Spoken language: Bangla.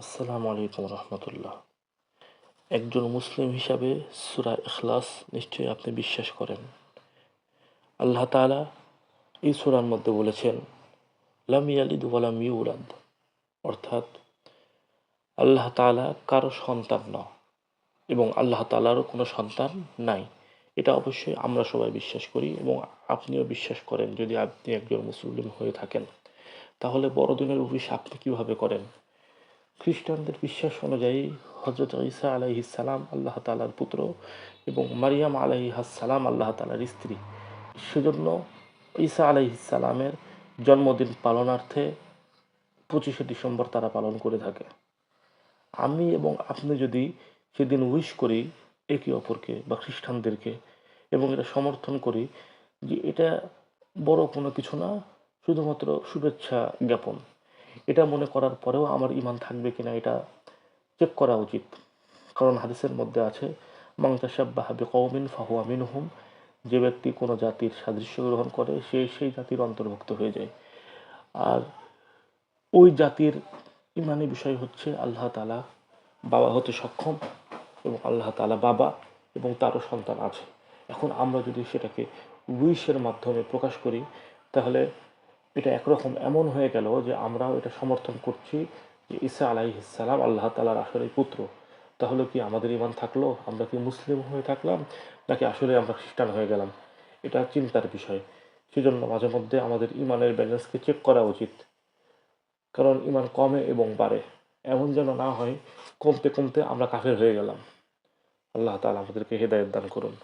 আসসালামু আলাইকুম রহমতুল্লাহ। একজন মুসলিম হিসাবে সূরা ইখলাস নিশ্চয়ই আপনি বিশ্বাস করেন। আল্লাহ তাআলা এই সূরার মধ্যে বলেছেন, লাম ইয়ালিদ ওয়া লাম ইউলাদ, অর্থাৎ আল্লাহ তাআলা কারো সন্তান নন এবং আল্লাহ তাআলারও কোনো সন্তান নাই। এটা অবশ্যই আমরা সবাই বিশ্বাস করি এবং আপনিও বিশ্বাস করেন। যদি আপনি একজন মুসলিম হয়ে থাকেন, তাহলে বড়দিনের অভিষেক আপনি কীভাবে করেন? খ্রিস্টানদের বিশ্বাস অনুযায়ী হজরত ঈসা আলাইহিস সালাম আল্লাহ তাআলার পুত্র এবং মারিয়াম আলাইহাস সালাম আল্লাহ তাআলার স্ত্রী। সেজন্য ঈসা আলাইহিস সালামের জন্মদিন পালনার্থে 25শে ডিসেম্বর তারা পালন করে থাকে। আমি এবং আপনি যদি সেদিন উইশ করি একে অপরকে বা খ্রিস্টানদেরকে, এবং এটা সমর্থন করি যে এটা বড় কোনো কিছু না, শুধুমাত্র শুভেচ্ছা জ্ঞাপন, এটা মনে করার পরেও আমার ঈমান থাকবে কিনা এটা চেক করা উচিত। কারণ হাদিসের মধ্যে আছে, মান তাশাব্বাহা বিকওমিন ফাহুয়া মিনহুম, যে ব্যক্তি কোনো জাতির সাদৃশ্য গ্রহণ করে সে সেই জাতির অন্তর্ভুক্ত হয়ে যায়। আর ওই জাতির ঈমানি বিষয় হচ্ছে আল্লাহ তাআলা বাবা হতে সক্ষম এবং আল্লাহ তাআলা বাবা এবং তারও সন্তান আছে। এখন আমরা যদি সেটাকে উইশের মাধ্যমে প্রকাশ করি, তাহলে এটা একরকম এমন হয়ে গেল যে আমরাও এটা সমর্থন করছি যে ঈসা আলাইহিস সালাম আল্লাহ তাআলার আসলেই পুত্র। তাহলে কি আমাদের ঈমান থাকলো? আমরা কি মুসলিম হয়ে থাকলাম, নাকি আসলে আমরা খ্রিস্টান হয়ে গেলাম? এটা চিন্তার বিষয়। সেজন্য মাঝে মধ্যে আমাদের ঈমানের ব্যালেন্সকে চেক করা উচিত। কারণ ঈমান কমে এবং বাড়ে। এমন যেন না হয় কমতে কমতে আমরা কাফের হয়ে গেলাম। আল্লাহ তাআলা আমাদেরকে হেদায়েত দান করুন।